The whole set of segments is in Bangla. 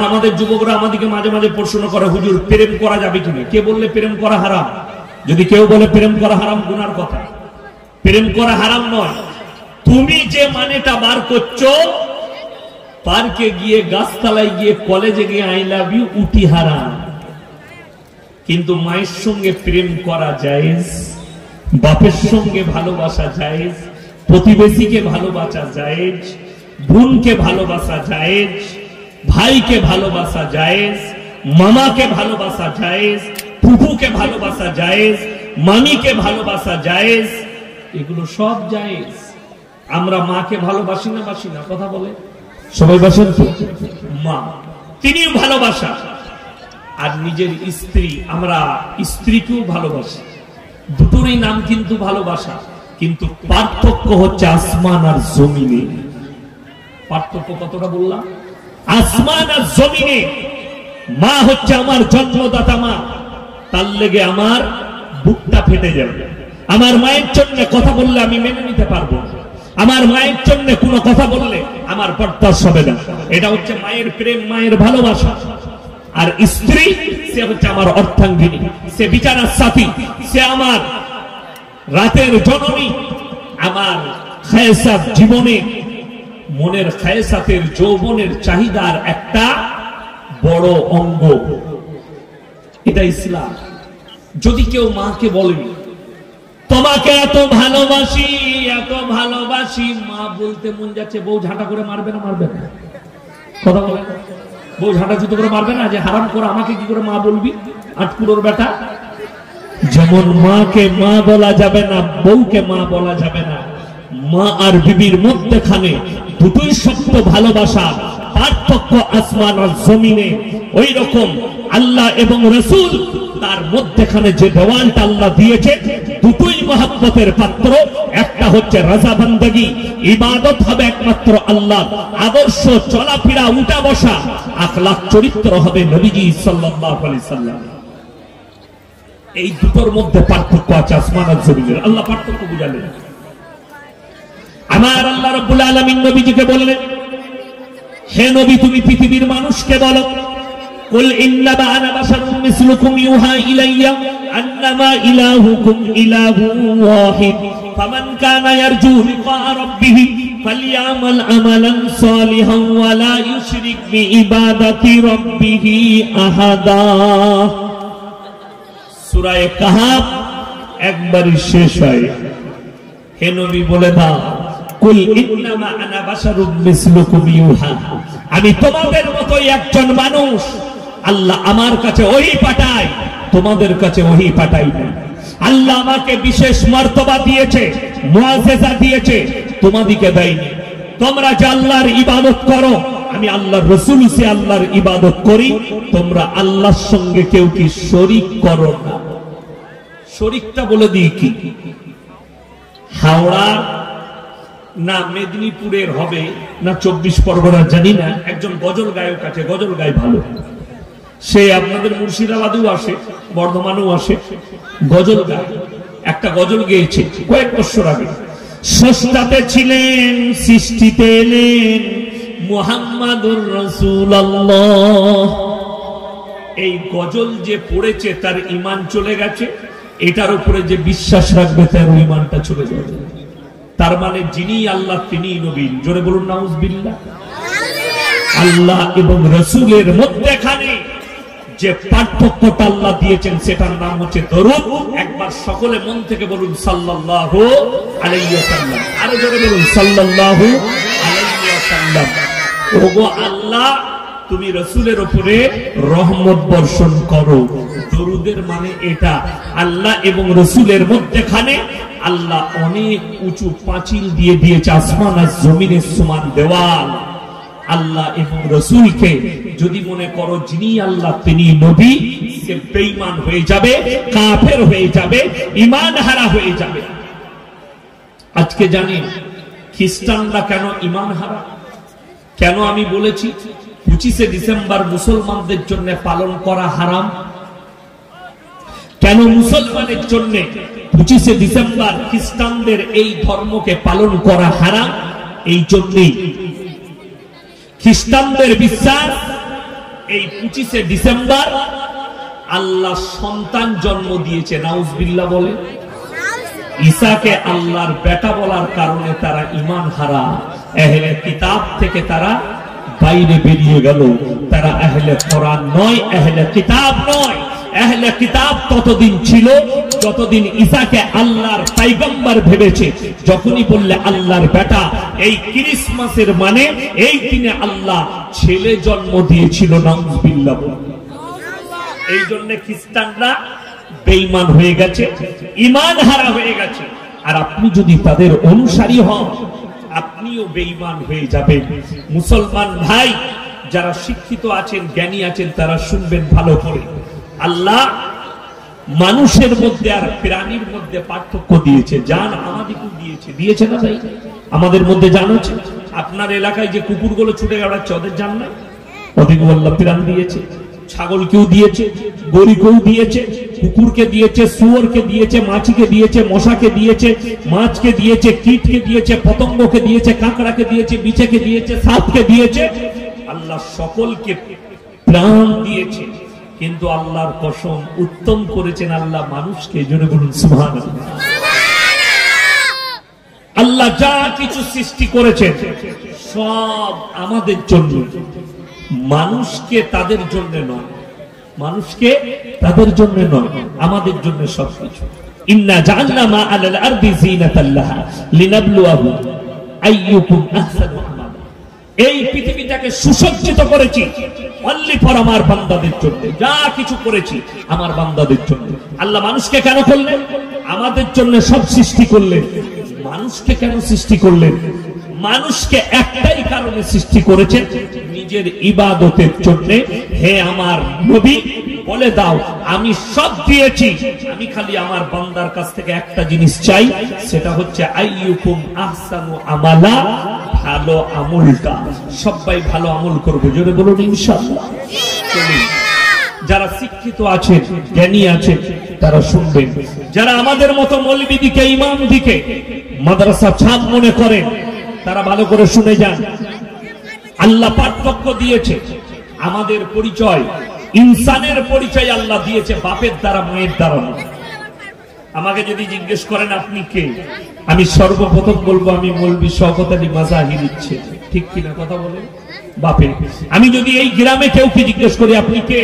আমাদের যুবকরা আমাদেরকে মাঝে মাঝে প্রশ্ন করে, হুজুর প্রেম করা যাবে কিনা? কে বললে প্রেম করা হারাম? যদি কেউ বলে প্রেম করা হারাম, গুনার কথা। প্রেম করা হারাম নয়, তুমি যে মানেটা বার করছো, পার্কে গিয়ে, গাছতলায় গিয়ে, কলেজে গিয়ে আই লাভ ইউ উঠি হারাম। কিন্তু মায়ের সঙ্গে প্রেম করা জায়েজ, বাপের সঙ্গে ভালোবাসা জায়েজ, প্রতিবেশীকে ভালোবাসা জায়েজ, বোনকে ভালোবাসা জায়েজ, ভাইকে ভালোবাসা জায়েজ, মামাকে ভালোবাসা জায়েজ, ফুফুকে ভালোবাসা জায়েজ, মামিকে ভালোবাসা জায়েজ, এগুলো সব জায়েজ। আমরা মাকে ভালোবাসি না, বাসি না? কথা বলে সবাই বাসেন তো? মা তিনিও ভালোবাসা। আর নিজের স্ত্রী, আমরা স্ত্রীকেও ভালোবাসি। দুটোরই নাম কিন্তু ভালোবাসা, কিন্তু পার্থক্য হচ্ছে আসমান আর জমিনে। পার্থক্য কতটা বললাম? আসমান আর জমিনে। মা হচ্ছে আমার জন্মদাতা মা, তার লেগে আমার বুকটা ফেটে যাবে। আমার মায়ের জন্য কথা বললে আমি মেনে নিতে পারবো, আমার মায়ের জন্য কোনো কথা বললে আমার বরদাস্ত হবে না। এটা হচ্ছে মায়ের প্রেম, মায়ের ভালোবাসা। আর স্ত্রী, সে হচ্ছে আমার অর্থাঙ্গিনী, সে বিছানার সাথী, সে আমার রাতের জননী, আমার খায়সাত জীবনে, মনের খায়সাতের যৌবনের চাহিদার একটা বড় অঙ্গ। এটা ইসলাম। যদি কেউ মাকে বলে তোমাকে এত ভালোবাসি, এত ভালোবাসি, মা বলতে মন যাচ্ছে, বউ ঝাঁটা করে মারবে না? মারবে না? কথা বলে, বউ ঝাঁটা জুতো করে মারবে না? যে হারাম করে আমাকে কি করে মা বলবি, আটকুড়োর বেটা। যেমন মাকে মা বলা যাবে না, বউকে মা বলা যাবে না। মা আর বিবির মধ্যখানে দুটোই শক্ত ভালোবাসা, পার্থক্য আসমান আর জমিনে। ওই রকম আল্লাহ এবং রাসূল, তার মধ্যখানে যে দেওয়ালটা আল্লাহ দিয়েছে, দুটোই মহব্বতের পাত্র। একটা হচ্ছে রাজা বান্দাগি, ইবাদত হবে একমাত্র আল্লাহ, আদর্শ চলাফেরা, উঠা বসা, আখলাক চরিত্র হবে নবীজি সাল্লাল্লাহু আলাইহি সাল্লাম। এই দুটোর মধ্যে পার্থক্য আছে আসমান আর জমিনের। আল্লাহ পার্থক্য বুঝালেন। আমার আল্লাহ রাব্বুল আলামিন নবীজিকে বললেন, হে নবী, তুমি পৃথিবীর মানুষকে বলো, কুল ইন্নামা আনা বাশারুম মিসলুকুম ইউহা ইলাইয়া আন্নামা ইলাহুকুম ইলাহুন ওয়াহিদ ফামান কানা ইয়ারজু লিকা রাব্বিহ ফালইয়ামাল আমালান সালিহান ওয়া লা ইউশরিক বিইবাদাতি রাব্বিহ আহাদা। সূরা কাহাফ একবারই শেষ হয়। হে নবী বলে দাও, কুল ইন্নামা আনা বাশারুম মিসলুকুম ইউহা, আমি তোমাদের মতোই একজন মানুষ। আল্লাহ আমার কাছে ওহী পাঠায়, তোমাদের কাছে ওহী পাঠাই না। আল্লাহ আমাকে বিশেষ মর্তবা দিয়েছে, মুআজিজা দিয়েছে, তোমাদিকে দেয়নি। তোমরা যে আল্লাহর ইবাদত করো, আমি আল্লাহর রাসূল সে আল্লাহর ইবাদত করি, তোমরা আল্লাহর সঙ্গে কেউ কি শরীক করো না। শরীকটা বলে দিই কি, হাওড়া না মেদিনীপুরের হবে না 24 পরগনা জানি না, একজন গজল গায়ক আছে, গজল গায় ভালো। সে আপনাদের মুর্শিদাবাদেও আসে, বর্ধমানেও আসে, গজল গায়। একটা গজল গেয়েছে কয়েক বছর আগে, ষষ্ঠাতে ছিলেন, সৃষ্টিতে এলেন মুহাম্মাদুর রাসূলুল্লাহ। এই গজল যে পড়েছে তার ঈমান চলে গেছে, এটার উপরে যে বিশ্বাস রাখবে তার ঈমানটা চলে যাবে। তার মানে যিনি আল্লাহ তিনি নবী। জোরে বলুন নাউজুবিল্লাহ। আল্লাহ এবং রাসূলের মধ্যখানে যে পার্থক্যটা আল্লাহ দিয়েছেন সেটার নাম হচ্ছে দরুদ। একবার সকলে মন থেকে বলুন সাল্লাল্লাহু আলাইহি ওয়াসাল্লাম। আরো জোরে বলুন সাল্লাল্লাহু আলাইহি ওয়াসাল্লাম। ওগো আল্লাহ, তুমি রাসূলের উপরে রহমত বর্ষণ করো। দরুদের মানে এটা, আল্লাহ এবং রাসূলের মধ্যখানে আল্লাহ অনেক উঁচু পাঁচিল দিয়ে দিয়েছে, আসমান আর জমিনের সমান দেওয়াল। আল্লাহ এবং রাসূলকে যদি মনে করো যিনি আল্লাহ তিনি নবী, সে বেঈমান হয়ে যাবে, কাফের হয়ে যাবে, ঈমান হারা হয়ে যাবে। আজকে জানেন খ্রিস্টানরা কেন ঈমান হারা? কেন আমি বলেছি 25শে ডিসেম্বর মুসলমানদের জন্য পালন করা হারাম? কেন মুসলমানের জন্য 25শে ডিসেম্বর খ্রিস্টানদের এই ধর্মকে পালন করা হারাম? এই জন্যই খ্রিস্টানদের বিশ্বাস এই 25শে ডিসেম্বর আল্লাহ সন্তান জন্ম দিয়েছে, নাউজুবিল্লাহ বলে। ঈসাকে আল্লাহর বেটা বলার কারণে তারা ঈমান হারা, আহলে কিতাব থেকে তারা বাইরে বেরিয়ে গেল। তারা আহলে কোরআন নয়, আহলে কিতাব নয়। আহলে কিতাব ততদিন ছিল যতদিন ঈসাকে আল্লাহর পয়গম্বর ভেবেছে। যখনই বললে আল্লাহর বেটা, এই ক্রিসমাসের মানে এই দিনে আল্লাহ ছেলে জন্ম দিয়েছিল, নাউজুবিল্লাহ। এই জন্য খ্রিস্টানরা বেঈমান হয়ে গেছে, ঈমান হারা হয়ে গেছে। আর আপনি যদি তাদের অনুসারী হন, আপনিও বেঈমান হয়ে যাবেন। মুসলমান ভাই যারা শিক্ষিত আছেন, জ্ঞানী আছেন, তারা শুনবেন ভালো করে। আল্লাহ মানুষের মধ্যে আর প্রাণীর মধ্যে পার্থক্য দিয়েছে। জান আমাদেরকে দিয়েছে না ভাই? আমাদের মধ্যে জান আছে? আপনার এলাকায় যে কুকুরগুলো ছুটে বেড়াচ্ছে, ওদের জান নাই? ওদেরকে আল্লাহ প্রাণ দিয়েছে। ছাগলকেও দিয়েছে, গরুকেও দিয়েছে, কুকুরকে দিয়েছে, শুয়োরকে দিয়েছে, মাছিকে দিয়েছে, মশাকে দিয়েছে, মাছকে দিয়েছে, কীটকে দিয়েছে, পতঙ্গকে দিয়েছে, কাঁকড়াকে দিয়েছে, বিছেকে দিয়েছে, সাপকে দিয়েছে। আল্লাহ সকলকে প্রাণ দিয়েছে, কিন্তু আল্লাহর কসম উত্তম করেছেন আল্লাহ মানুষকে। জোরে বলুন সুবহানাল্লাহ। আল্লাহ যা কিছু সৃষ্টি করেছেন সব আমাদের জন্য, মানুষকে তাদের জন্য নয়, মানুষকে তাদের জন্য নয়, আমাদের জন্য সবকিছু। ইন্না জাআলনা মা আলাল আরদি যিনাতাল লাহা লিনাবলুয়াহুম আইয়ুকুম আহসানু আমালা। এই পৃথিবীটাকে সুসজ্জিত করেছি অনলি ফর আমার বান্দাদের জন্য। যা কিছু করেছি আমার বান্দাদের জন্য। আল্লাহ মানুষকে কেন করলেন? আমাদের জন্য সব সৃষ্টি করলেন। মানুষকে কেন সৃষ্টি করলেন? মানুষকে একটাই কারণে সৃষ্টি করেছেন, নিজের ইবাদতের জন্য। হে আমার নবী, বলে দাও আমি সব দিয়েছি, আমি খালি আমার বান্দার কাছ থেকে একটা জিনিস চাই, সেটা হচ্ছে আইয়ুকুম আহসানু আমালা, ভালো আমলটা। সবাই ভালো আমল করবো, জোরে বলুন ইনশাআল্লাহ। যারা শিক্ষিত আছে, জ্ঞানী আছে, তারা শুনবেন। যারা আমাদের মতো মৌলবী দিকে, ইমাম দিকে মাদ্রাসা ছাপ মনে করেন, তারা ভালো করে শুনে যান। আল্লাহ পার্থক্য দিয়েছে। আমাদের পরিচয়, ইনসানের পরিচয় আল্লাহ দিয়েছে বাপের দ্বারা, মায়ের দ্বারা। আমাকে যদি জিজ্ঞেস করেন আপনি কে, আমি সর্বপ্রথম বলবো আমি মৌলভী শওকত আলী মাজাহির ইচ্ছে। ঠিক কিনা কথা বলেন? বাপে। আমি যদি এই গ্রামে কেউকে জিজ্ঞেস করি আপনি কে,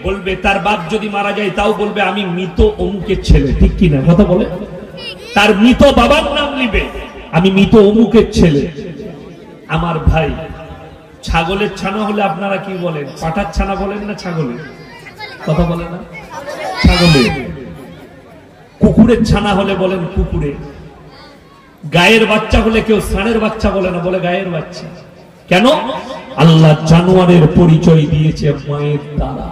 বলবে তার বাপ যদি মারা যায় তাও বলবে আমি মৃত অমুকের ছেলে। ঠিক কিনা কথা বলে? তার মৃত বাবার নাম নিবে, আমি মৃত অমুকের ছেলে। আমার ভাই, ছাগলের ছানা হলে আপনারা কি বলেন? পাঠার ছানা বলেন না ছাগলের? কথা বলে না? ছাগলের। কুকুরের ছানা হলে বলেন কুকুরে। গায়ের বাচ্চা হলে কেউ ষাঁড়ের বাচ্চা বলে না, বলে গায়ের বাচ্চা। কেন? আল্লাহ জানোয়ারের পরিচয় দিয়েছে মায়ের দ্বারা,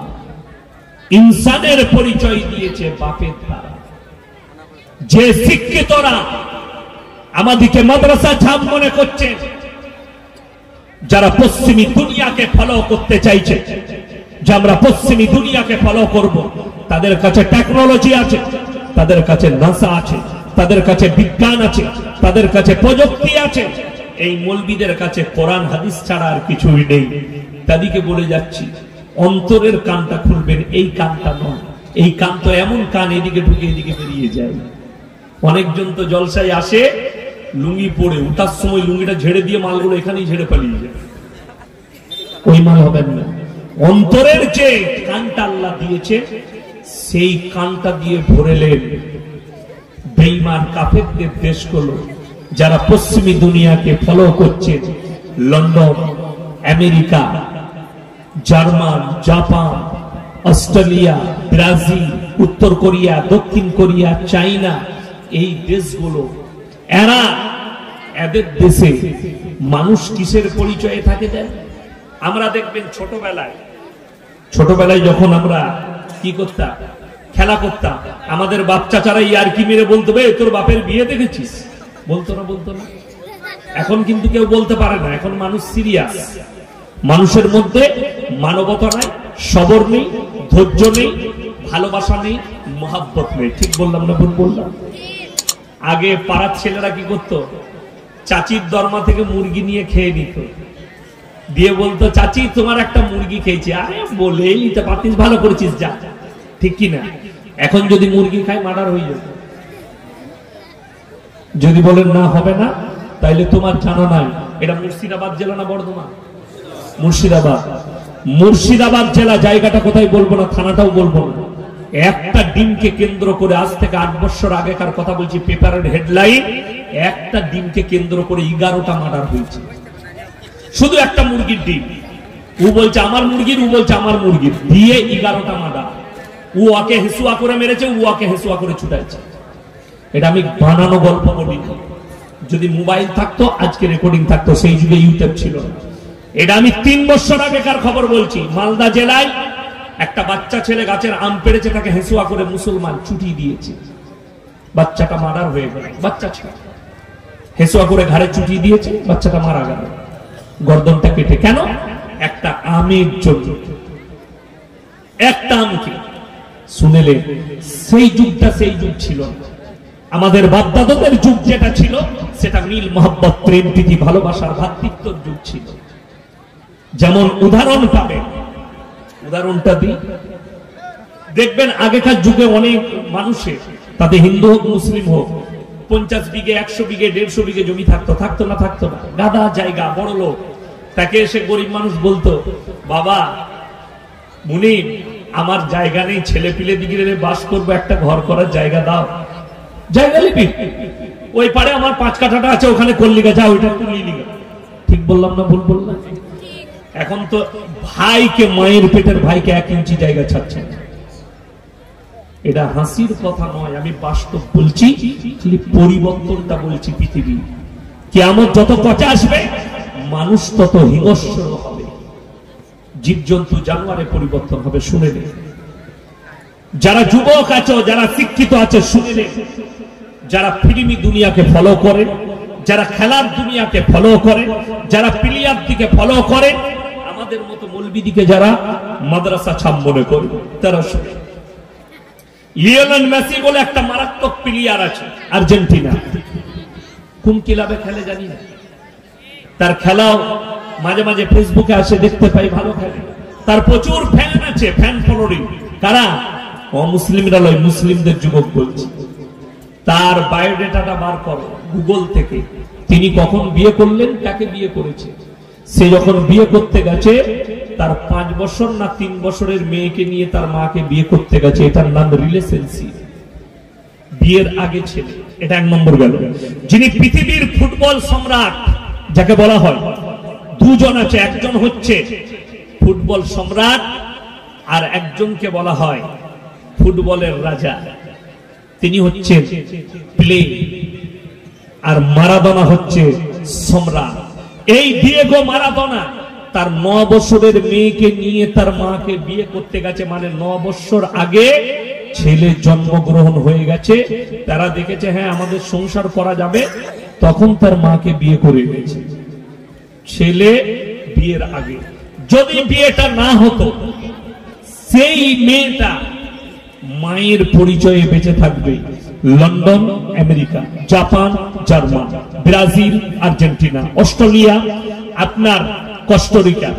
ইনসানের পরিচয় দিয়েছে বাপের দ্বারা। যে শিক্ষিতরা আমাদেরকে মাদ্রাসা ছাপ মনে করছে, যারা পশ্চিমী দুনিয়াকে ফলো করতে চাইছে, যে আমরা পশ্চিমী দুনিয়াকে ফলো করব, তাদের কাছে টেকনোলজি আছে, তাদের কাছে নাসা আছে, তাদের কাছে বিজ্ঞান আছে, তাদের কাছে প্রযুক্তি আছে। এই মৌলবীদের কাছে কোরআন হাদিস ছাড়া আর কিছুই নেই। তাদেরকে বলে যাচ্ছি, অন্তরের কানটা খুলবেন, এই কানটা নয়। এই কান তো এমন কান, এদিকে ঢুকে এদিকে বেরিয়ে যায়। অনেকজন তো জলসায় আসে লুঙ্গি পরে, ওঠার সময় লুঙ্গিটা ঝেড়ে দিয়ে মালগুলো এখানেই ঝেড়ে পালিয়ে যায়। ওই মাল হবেন না। অন্তরের যে কানটা আল্লাহ দিয়েছে, সেই কানটা দিয়ে ভরেলেন বেঈমান কাফেরদের দেশগুলো, যারা পশ্চিমী দুনিয়াকে ফলো করছে। London, America, German, Japan, Australia, Brazil, উত্তর কোরিয়া, দক্ষিণ কোরিয়া, চাইনা, এই দেশগুলো, এরা এদের দেশে মানুষ কিসের পরিচয়ে থাকে দেন? আমরা দেখবেন ছোটবেলায় যখন আমরা কি করতাম, খেলা করতাম, আমাদের বাপ চাচারা ইয়ারকি মেরে বলতো, বে তোর বাপের বিয়ে দেখেছিস? বলতো না? বলতো না? এখন কিন্তু কেউ বলতে পারে না। এখন মানুষ সিরিয়াস। মানুষের মধ্যে মানবতা নাই, সবর নেই, ধৈর্য নেই, ভালোবাসা নেই, মহাব্বত নেই। ঠিক বললাম না ভুল বললাম? আগে পাড়ার ছেলেরা কি করতো, চাচির দরমা থেকে মুরগি নিয়ে খেয়ে নিত। দিয়ে বলতো চাচি তোমার একটা মুরগি খেয়েছি। আরে বলেই নিতে পারতিস, ভালো করেছিস, যা। ঠিক কিনা? এখন যদি মুরগি খাই মার্ডার হয়ে যাবে। যদি বলেন না হবে না, তাইলে তোমার জানা নাই এটা মুর্শিদাবাদ জেলা না বর্ধমান? মুর্শিদাবাদ। মুর্শিদাবাদ জেলা, জায়গাটা কোথায় বলবো না, থানাটাও বলবো না। একটা ডিমকে কেন্দ্র করে, আজ থেকে 8 বছর আগেকার কথা বলছি, পেপারের হেডলাইন, একটা ডিমকে কেন্দ্র করে 11টা মার্ডার হয়েছে। শুধু একটা মুরগির ডিম। ও বলছে আমার মুরগির, ও বলছে আমার মুরগির, দিয়ে 11টা মার্ডার। ও ওকে হেসুয়া করে মেরেছে, ও ওকে হেসুয়া করে ছুটাইছে। এটা আমি বানানো গল্প বলি। যদি মোবাইল থাকতো আজকে রেকর্ডিং থাকতো, সেই যুগে ইউটিউব ছিল না। এটা আমি 3 বছর আগেকার খবর বলছি। মালদা জেলায় একটা বাচ্চা ছেলে গাছের আম পেড়েছে, তাকে হেসুয়া করে মুসলমান ছুটি দিয়েছে। বাচ্চাটা মার্ডার হয়ে গেল। বাচ্চা ছেলে হেসুয়া করে ঘাড়ে ছুটি দিয়েছে, বাচ্চাটা মারা গেল, গর্দনটা কেটে। কেন? একটা আমের জন্য। একটা আমকে শুনেলে সেই যুগটা সেই যুগ ছিল না। আমাদের বাপদাদাদের যুগ যেটা ছিল, সেটা মিল, মহব্বত, প্রেম, প্রীতি, ভালোবাসার, ভ্রাতৃত্বের যুগ ছিল। যেমন উদাহরণ পাবে, উদাহরণটা দিই। দেখবেন আগেকার যুগে অনেক মানুষের, তাতে হিন্দু হোক মুসলিম হোক, 50 বিঘে 100 বিঘে 150 বিঘে জমি থাকতো। থাকতো না? থাকতো না। গাদা জায়গা, বড় লোক। তাকে এসে গরিব মানুষ বলতো, বাবা মুনিম, আমার জায়গা নেই, ছেলে পিলে দিকে বাস করবো, একটা ঘর করার জায়গা দাও। জায়গা লিবি? ওই পারে আমার 5 কাঠাটা আছে, ওখানে করলিগা, যা ওইটা তুলি লিগা। ঠিক বললাম না ভুল বললাম? এখন তো ভাইকে, মায়ের পেটের ভাইকে 1 ইঞ্চি জায়গা ছাড়ছে না। এটা হাসির কথা নয়, আমি বাস্তব বলছি, খালি পরিবর্তনটা বলছি। পৃথিবী কিয়ামত যত কচা আসবে, মানুষ তত হিংস্র হবে, জীবজন্তু জানোয়ারে পরিবর্তন হবে। শুনে নে, যারা যুবক আছো, যারা শিক্ষিত আছে, শুনে নে, যারা ফিল্মি দুনিয়াকে ফলো করে, যারা খেলার দুনিয়াকে ফলো করে, যারা প্লেয়ার দিকে ফলো করে, আমাদের মতো মৌলবি দিকে যারা মাদ্রাসা ছাপ মনে করে, তারা শুনে, লিওনেল মেসি বলে একটা মারাত্মক প্লেয়ার আছে আর্জেন্টিনা। কোন ক্লাবে খেলে জানি না, তার খেলাও মাঝে মাঝে ফেসবুকে আসে, দেখতে পাই, ভালো খেলে। তার প্রচুর ফ্যান আছে, ফ্যান ফলোয়িং। কারা? অমুসলিমরা লয়, মুসলিমদের যুবক বলছি। তার বায়োডেটাটা বার করো গুগল থেকে। তিনি কখন বিয়ে করলেন, কাকে বিয়ে করেছে। সে যখন বিয়ে করতে গেছে, তার 5 বছর না 3 বছরের মেয়েকে নিয়ে তার মাকে বিয়ে করতে গেছে। এটার নাম রিলেশনশিপ, বিয়ের আগে ছেলে। এটা 1 নম্বর গেল। যিনি পৃথিবীর ফুটবল সম্রাট যাকে বলা হয়, 2 জন আছে। একজন হচ্ছে ফুটবল সম্রাট, আর একজনকে বলা হয় ফুটবলের রাজা। তিনি হচ্ছেন প্লে, আর মারাদোনা হচ্ছে সম্রাট। এই ডিয়েগো মারাদোনা তার 9 বছরের মেয়েকে নিয়ে তার মাকে বিয়ে করতে গেছে। মানে 9 বছর আগে ছেলে জন্মগ্রহণ হয়ে গেছে। তারা দেখেছে হ্যাঁ আমাদের সংসার করা যাবে, তখন তার মাকে বিয়ে করে গেছে। ছেলে বিয়ের আগে। যদি বিয়েটা না হতো, সেই মেয়েটা মায়ের পরিচয়ে বেঁচে থাকবে London, America, Japan, German, Brazil, Argentina, Australia, আপনার কোস্টারিকা,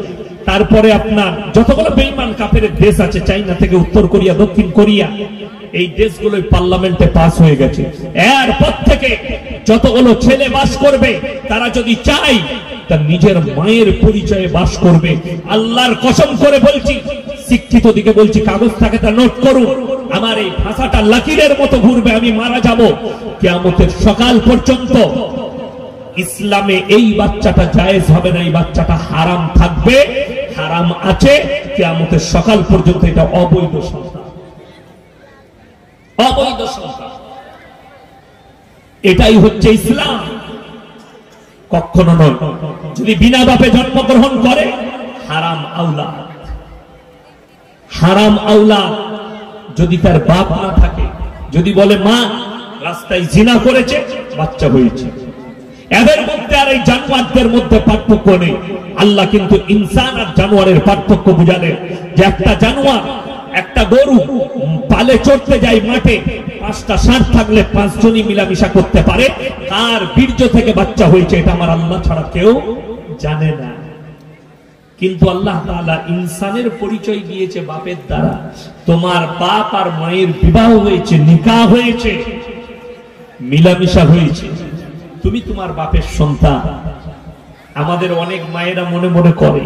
তারপরে আপনার যতগুলো বেঈমান কাফের দেশ আছে, চাইনা থেকে উত্তর কোরিয়া, দক্ষিণ কোরিয়া, এই দেশগুলোই পার্লামেন্টে পাস হয়ে গেছে। এরপর থেকে যতগুলো ছেলে বাস করবে, তারা যদি চায় তার নিজের মায়ের পরিচয়ে বাস করবে। আল্লাহর কসম করে বলছি, শিক্ষিত দিকে বলছি, কাগজ থাকে তা নোট করুন। আমার এই ভাষাটা লাকিরের মতো ঘুরবে, আমি মারা যাব, কিয়ামতের সকাল পর্যন্ত ইসলামে এই বাচ্চাটা জায়েজ হবে না, এই বাচ্চাটা হারাম থাকবে, হারাম আছে কিয়ামতের সকাল পর্যন্ত। এটা অবৈধ সন্তান, অবৈধ সন্তান। এটাই হচ্ছে ইসলাম, কখনো নয়। যদি বিনা বাপে জন্মগ্রহণ করে, হারাম আওলাদ, হারাম আওলাদ। যদি তার বাপ না থাকে, যদি বলে মা রাস্তায় জিনা করেছে, বাচ্চা হয়েছে, এদের মধ্যে আর এই জানোয়ারদের মধ্যে পার্থক্য নেই। আল্লাহ কিন্তু ইনসান আর জানোয়ারের পার্থক্য বুঝালেন, যে একটা জানোয়ার, একটা গরু পালে চড়তে যায় মাঠে, 5টা ষাঁড় থাকলে 5 জনই মিলামিশা করতে পারে। কার বীর্য থেকে বাচ্চা হয়েছে এটা আমার আল্লাহ ছাড়া কেউ জানে না। কিন্তু আল্লাহ তাআলা ইনসানের পরিচয় দিয়েছে বাপের দ্বারা। তোমার বাপ আর মায়ের বিবাহ হয়েছে, নিকাহ হয়েছে, মিলামিশা হয়েছে, তুমি তোমার বাপের সন্তান। আমাদের অনেক মায়েরা মনে মনে করে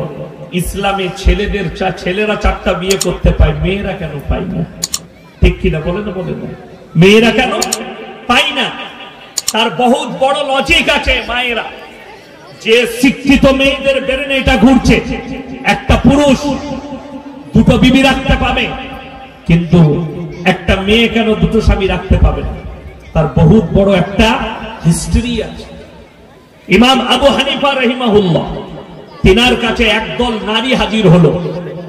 ইসলামে ছেলেরা 4টা বিয়ে করতে পায়, মেয়েরা কেন পায় না? ঠিক কিনা বলে না? বলে না, মেয়েরা কেন পায় না? তার বহুত বড় লজিক আছে। মায়েরা যে শিক্ষিত মেয়েদের ব্রেনে এটা ঘুরছে, একটা পুরুষ 2টো বিবি রাখতে পাবে, কিন্তু একটা মেয়ে কেন 2টো স্বামী রাখতে পাবে না? তার বহুত বড় একটা হিস্ট্রি আছে। ইমাম আবু হানিফা রাহিমাহুল্লাহ, তিনার কাছে একদল নারী হাজির হলো,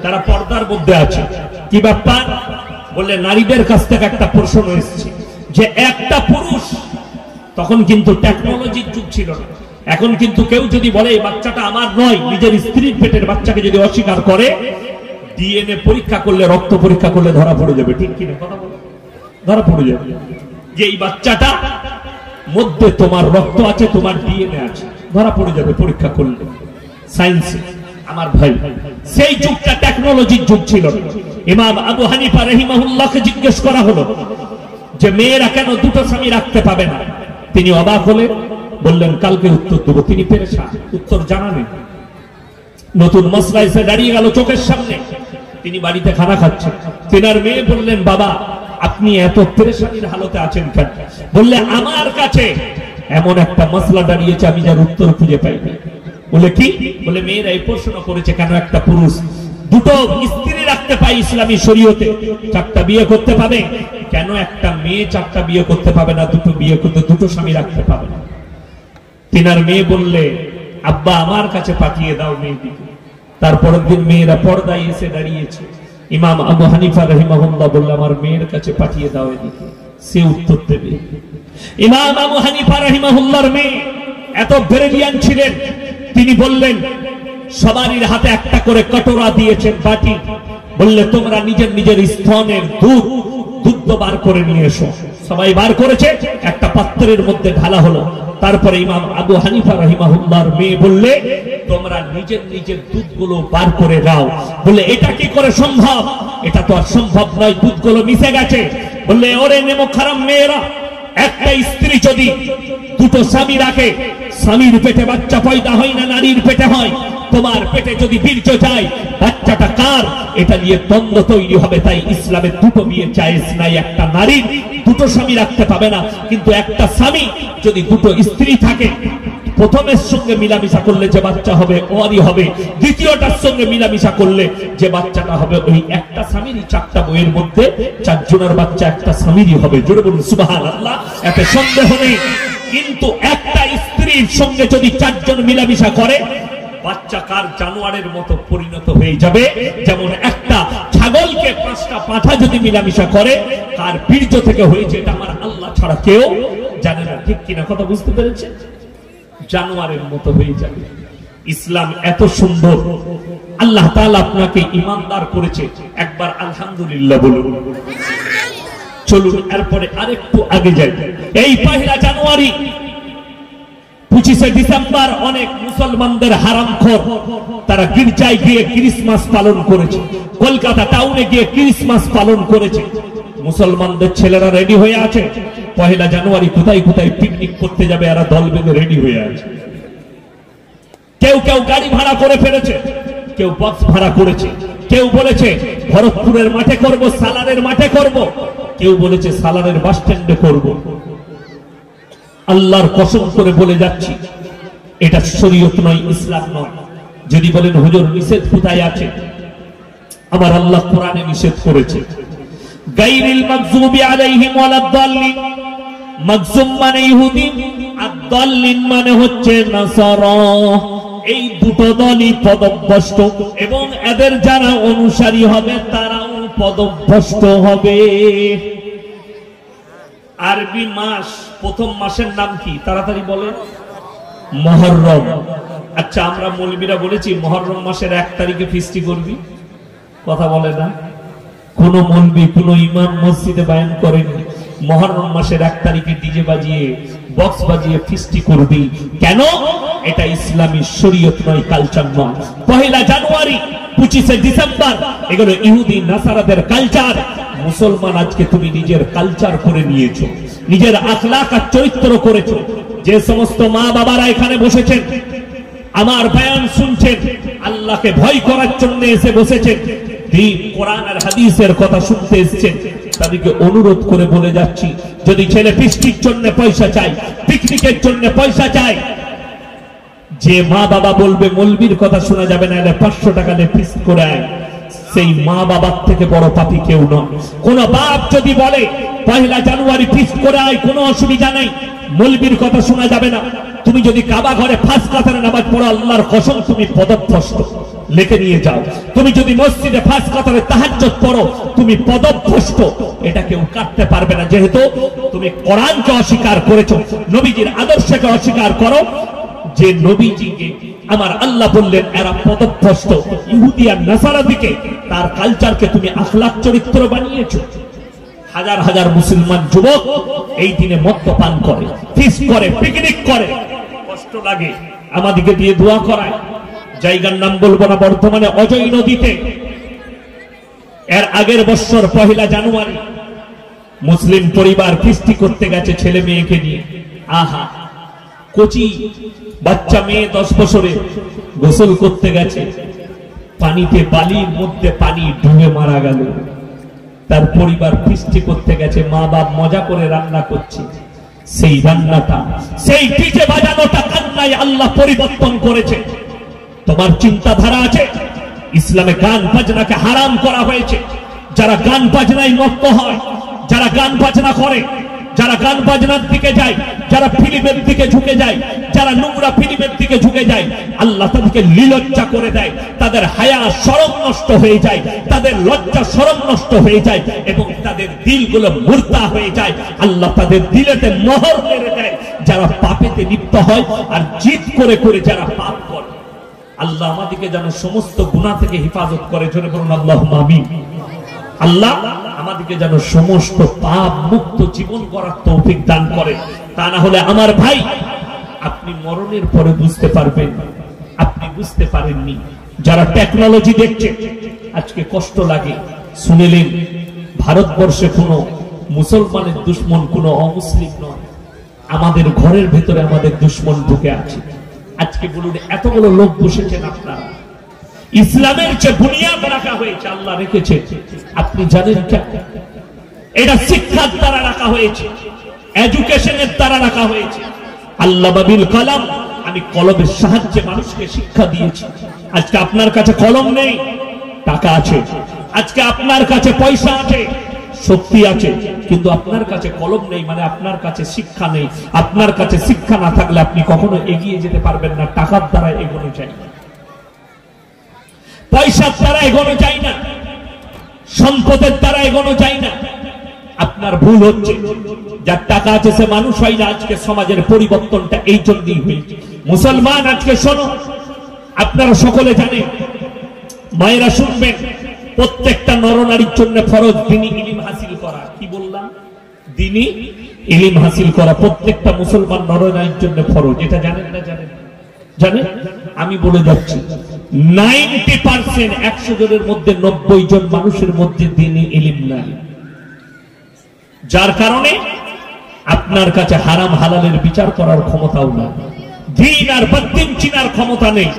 তারা পর্দার মধ্যে আছে। কি ব্যাপার? বললে নারীদের কাছ থেকে একটা প্রশ্ন এসেছে যে একটা পুরুষ, তখন কিন্তু টেকনোলজির যুগ ছিল না, এখন কিন্তু কেউ যদি বলে এই বাচ্চাটা আমার নয়, নিজের স্ত্রীর পেটের বাচ্চাকে যদি অস্বীকার করে, ডিএনএ পরীক্ষা করলে, রক্ত পরীক্ষা করলে ধরা পড়ে যাবে। ঠিক কিনা কথা বলে? ধরা পড়ে যাবে যে এই বাচ্চাটা মধ্যে তোমার রক্ত আছে, তোমার ডিএনএ আছে, ধরা পড়ে যাবে পরীক্ষা করলে সায়েন্সে। আমার ভাই, সেই যুগটা টেকনোলজির যুগ ছিল। ইমাম আবু হানিফা রাহিমাহুল্লাহকে জিজ্ঞেস করা হলো যে মেয়েরা কেন 2টো স্বামী রাখতে পাবে না? তিনি অবাক হলেন, বললেন কালকে উত্তর দেবো। তিনি পেরেশান, উত্তর জানা নেই। নতুন মসলা এসে দাঁড়িয়ে গেল চোখের সামনে। তিনি বাড়িতে খানা খাচ্ছেন। তেনার মেয়ে বললেন, বাবা আপনি এত পেরেশানির হালতে আছেন কেন? বললে আমার কাছে এমন একটা মসলা দাঁড়িয়েছে, আমি যার উত্তর খুঁজে পাইনি। বলে কি? বলে মেয়েরা এই প্রশ্ন করেছে কেন একটা পুরুষ 2টো স্ত্রী রাখতে পায় ইসলামী শরীয়তে, 4টা বিয়ে করতে পাবে, কেন একটা মেয়ে 4টা বিয়ে করতে পাবে না, 2টো বিয়ে করতে 2টো স্বামী রাখতে পাবে না? তিনার মেয়ে বললে, আব্বা আমার কাছে পাঠিয়ে দাও মেয়েটিকে। তারপরের দিন মেয়েরা পর্দায় এসে দাঁড়িয়েছে। ইমাম আবু হানিফা রাহিমাহুল্লাহ বললে, আমার মেয়ের কাছে পাঠিয়ে দাও এদিকে, সে উত্তর দেবে। ইমাম আবু হানিফা রাহিমাহুল্লাহর মেয়ে এত ব্রিলিয়ান্ট ছিলেন, তিনি বললেন, সবারই হাতে একটা করে কটোরা দিয়েছেন, বাটি। বললে তোমরা নিজের নিজের স্তনের দুধ বার করে নিয়ে এসো। সবাই বার করেছে, একটা পাত্রের মধ্যে ঢালা হলো। তারপরে ইমাম আবু হানিফা রাহিমাহুল্লাহর মেয়ে বললে, তোমরা নিজের নিজের দুধগুলো বার করে দাও। বলে এটা কি করে সম্ভব? এটা তো আর সম্ভব নয়, দুধগুলো মিশে গেছে। বললে ওরে নেমক হারাম মেয়েরা, একটা স্ত্রী যদি 2টো স্বামী রাখে, স্বামীর পেটে বাচ্চা পয়দা হয় না, নারীর পেটে হয়। তোমার পেটে যদি বীর্য যায়, বাচ্চাটা কার? এটা নিয়ে দ্বন্দ্ব তৈরি হবে। তাই ইসলামে 2টো বিয়ে জায়েজ নাই। একটা নারী 2টো স্বামী রাখতে পাবে না, কিন্তু একটা স্বামী যদি 2টো স্ত্রী থাকে, প্রথমের সঙ্গে মিলামিশা করলে যে বাচ্চা হবে ওরই হবে, দ্বিতীয়টার সঙ্গে মিলামিশা করলে যে বাচ্চাটা হবে ওই একটা স্বামীরই। 4টা বইয়ের মধ্যে 4 জনের বাচ্চা একটা স্বামীরই হবে। জোরে বলুন সুবহানাল্লাহ। এতে সন্দেহ নেই। কিন্তু একটা স্ত্রীর সঙ্গে যদি 4 জন মিলামিশা করে, বাচ্চা কার? জানোয়ারের মতো পরিণত হয়ে যাবে। যেমন একটা ছাগলকে 5টা পাঁঠা যদি মিলামিশা করে, কার বীর্য থেকে হয়েছে এটা আমার আল্লাহ ছাড়া কেউ জানে না। ঠিক কিনা কথা বুঝতে পেরেছে? জানোয়ারের মতো হয়ে যাবে। ইসলাম এত সুন্দর, আল্লাহ তাআলা আপনাকে ঈমানদার করেছে। একবার আলহামদুলিল্লাহ বলুন। চলুন এরপরে আরেকটু আগে যাই। এই 1 জানুয়ারি 25শে ডিসেম্বর অনেক মুসলমানদের হারামখোর, তারা গির্জায় গিয়ে ক্রিসমাস পালন করেছে, কলকাতা টাউনে গিয়ে ক্রিসমাস পালন করেছে। মুসলমানদের ছেলেরা রেডি হয়ে আছে 1 জানুয়ারি কোথায় কোথায় পিকনিক করতে যাবে, এরা দল বেঁধে রেডি হয়ে আছে। কেউ কেউ গাড়ি ভাড়া করে ফেলেছে, কেউ বক্স ভাড়া করেছে, কেউ বলেছে ভরতপুরের মাঠে করব, সালারের মাঠে করব, কেউ বলেছে সালারের বাস স্ট্যান্ডে করব। আল্লাহর কসম করে বলে যাচ্ছি, এটা শরীয়ত নয়, ইসলাম নয়। যদি বলেন হুজুর নিষেধ কোথায় আছে? আমার আল্লাহ কোরআনে নিষেধ করেছে, গায়রিল মাগযুবি আলাইহিম ওয়ালাদ-দাল্লিন। মাগযুম মানে ইহুদি, আর দাল্লিন মানে হচ্ছে নাসারা। এই 2টো দলই পদভ্রষ্ট, এবং এদের যারা অনুসারী হবে তারাও পদভ্রষ্ট হবে। আরবি মাস, প্রথম মাসের নাম কি? তাড়াতাড়ি বলেন। মুহররম। আচ্ছা, আমরা মৌলবীরা বলেছি মুহররম মাসের 1 তারিখে ফিস্টি করবি, কথা বলে না। কোন মৌলবী, কোন ইমাম মসজিদে বয়ান করেনি। মুহররম মাসের 1 তারিখে ডিজে বাজিয়ে বক্স বাজিয়ে ফিস্টি করবি কেন? এটা ইসলামী শরীয়ত নয়, কালচার নয়। 1 জানুয়ারি 25 ডিসেম্বর এগুলো ইহুদি নাসারাদের কালচার। মুসলমান আজকে তুমি নিজের কালচার করে নিয়েছো, নিজের আখলাক আর চরিত্র করেছো। যে সমস্ত মা বাবারা এখানে বসেছেন, আমার বয়ান শুনছেন, আল্লাহকে ভয় করার জন্য এসে বসেছেন, দ্বীন কোরআন আর হাদিসের কথা শুনতে এসেছেন, তাদেরকে অনুরোধ করে বলে যাচ্ছি, যদি ছেলে ফিস্টির জন্য পয়সা চাই, পিকনিকের জন্য পয়সা চাই, যে মা বাবা বলবে মৌলবীর কথা শোনা যাবে না, 500 টাকা দিয়ে ফিস্ট করে আয়, সেই মা বাবার থেকে বড় পাপী কেউ নয়। কোন বাপ যদি বলে 1 জানুয়ারি ফিস্ট করে আয়, কোনো অসুবিধা নেই, মৌলবীর কথা শোনা যাবে না, তুমি যদি কাবা ঘরে 5 কাতারে নামাজ পড়ো, আল্লাহর কসম তুমি পদভ্রষ্ট, লিখে নিয়ে যাও। তুমি যদি মসজিদে 5 কাতারে তাহাজ্জুদ পড়ো, তুমি পদভ্রষ্ট, এটা কেউ কাটতে পারবে না, যেহেতু তুমি কোরআনকে অস্বীকার করেছো, নবীজির আদর্শকে অস্বীকার করো। যে নবীজিকে আমার আল্লাহ বললেন এরা পদভ্রষ্ট, ইহুদি আর নাসারা দিকে তার কালচারকে তুমি আখলাক চরিত্র বানিয়েছো। হাজার হাজার মুসলমান যুবক এই দিনে মদ্যপান করে, ফিস্ট করে, পিকনিক করে, কষ্ট লাগে, আমাদেরকে দিয়ে দোয়া করায়। জায়গার নাম বলবো না, বর্তমানে অজয় নদীতে এর আগের বছর 1 জানুয়ারি মুসলিম পরিবার ফিস্টি করতে গেছে ছেলে মেয়েকে নিয়ে। আহা, কোচি বাচ্চা মেয়ে 10 বছরে গোসল করতে গেছে, পানিতে, বালির মধ্যে পানি ডুবে মারা গেল। তার পরিবার ফিস্টি করতে গেছে, মা বাপ মজা করে রান্না করছে, সেই রান্নাটা, সেই ডিজে বাজানোটা কান্নায় আল্লাহ পরিবর্তন করেছে। তোমার চিন্তাধারা আছে, ইসলামে গান বাজনাকে হারাম করা হয়েছে। যারা গান বাজনায় মত্ত হয়, যারা গান বাজনা করে, যারা গান বাজনার দিকে যায়, যারা ফিল্মের দিকে ঝুঁকে যায়, যারা নোংরা ফিল্মের দিকে ঝুঁকে যায়, আল্লাহ তাদেরকে লিলজ্জা করে দেয়, তাদের হায়া শরম নষ্ট হয়ে যায়, তাদের লজ্জা শরম নষ্ট হয়ে যায়, এবং তাদের দিলগুলো মুর্দা হয়ে যায়। আল্লাহ তাদের দিলেতে মোহর মেরে দেয়। যারা পাপেতে লিপ্ত হয় আর জিদ করে করে যারা পাপ করে, আল্লাহ আমাদেরকে যেন সমস্ত গুনাহ থেকে হেফাজত করে। জোরে বলুন আল্লাহুম্মা আমিন। আল্লাহ আমাদেরকে যেন সমস্ত পাপ মুক্ত জীবন করার তৌফিক দান করে। তা না হলে আমার ভাই, আপনি মরণের পরে বুঝতে পারবেন আপনি বুঝতে পারেননি। যারা টেকনোলজি দেখছে আজকে কষ্ট লাগে, শুনেলেন ভারতবর্ষে কোনো মুসলমানের দুশ্মন কোনো অমুসলিম নয়, আমাদের ঘরের ভেতরে আমাদের দুশ্মন ঢুকে আছে। আজকে বলুন, এতগুলো লোক বসেছেন আপনারা, ইসলামের যে বুনিয়াদ রাখা হয়েছে আল্লাহ রেখেছে, আপনি জানেন কেন? এটা শিক্ষার দ্বারা রাখা হয়েছে, এডুকেশনের দ্বারা রাখা হয়েছে। আল্লাহ বাবিল কলম, আমি কলমের সাহায্যে মানুষকে শিক্ষা দিয়েছি। আজকে আপনার কাছে কলম নেই, টাকা আছে, আজকে আপনার কাছে পয়সা আছে, শক্তি আছে, কিন্তু আপনার কাছে কলম নেই, মানে আপনার কাছে শিক্ষা নেই। আপনার কাছে শিক্ষা না থাকলে আপনি কখনো এগিয়ে যেতে পারবেন না। টাকার দ্বারা এগোনো যায় না, পয়সার দ্বারা এগোনো যায় না, সম্পদের দ্বারা এগোনো যায় না। আপনার ভুল হচ্ছে, যার টাকা আছে সে মানুষ হয় না। আজকে সমাজের পরিবর্তনটা এই জন্যই হয়েছে। মুসলমান আজকে শোনো, আপনারা সকলে জানেন, মায়েরা শুনবেন, প্রত্যেকটা নরনারীর জন্য ফরজ দ্বীনি ইলম হাসিল করা। কি বললাম? দ্বীনি ইলম হাসিল করা প্রত্যেকটা মুসলমান নরনারীর জন্য ফরজ। এটা জানেন না? জানেন? আমি বলে যাচ্ছি, 90% 100 জনের মধ্যে 90 জন মানুষের মধ্যে দ্বীনি ইলম নাই, যার কারণে আপনার কাছে হারাম হালালের বিচার করার ক্ষমতাও নাই, দ্বীন আর বদ্দীন চিনার ক্ষমতা নেই।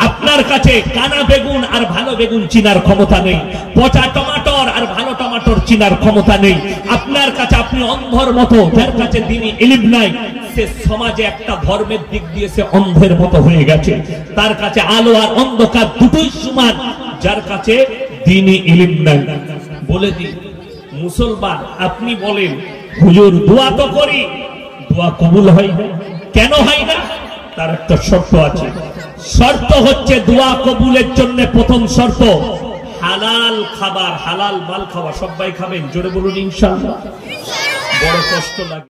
আপনার কাছে কানা বেগুন আর ভালো বেগুন চিনার ক্ষমতা নেই, পচা টমাটোর আর ভালো টমাটোর চিনার ক্ষমতা নেই। আপনার কাছে আপনি অন্ধর মতো, যার কাছে দ্বীনি ইলম নাই, সে সমাজে একটা ধর্মের দিক দিয়ে সে অন্ধের মতো হয়ে গেছে। তার কাছে আলো আর অন্ধকার দুটোই সমান, যার কাছে দ্বীনি ইলম নাই। বলে দিই, মুসলমান আপনি বলেন, হুজুর দোয়া তো করি, দোয়া কবুল হয় না। কেন হয় না? তার একটা শর্ত আছে। শর্ত হচ্ছে, দোয়া কবুলের জন্য প্রথম শর্ত হালাল খাবার, হালাল মাল খাওয়া। সবাই খাবেন? জোরে বলুন ইনশাআল্লাহ। বড় কষ্ট লাগে।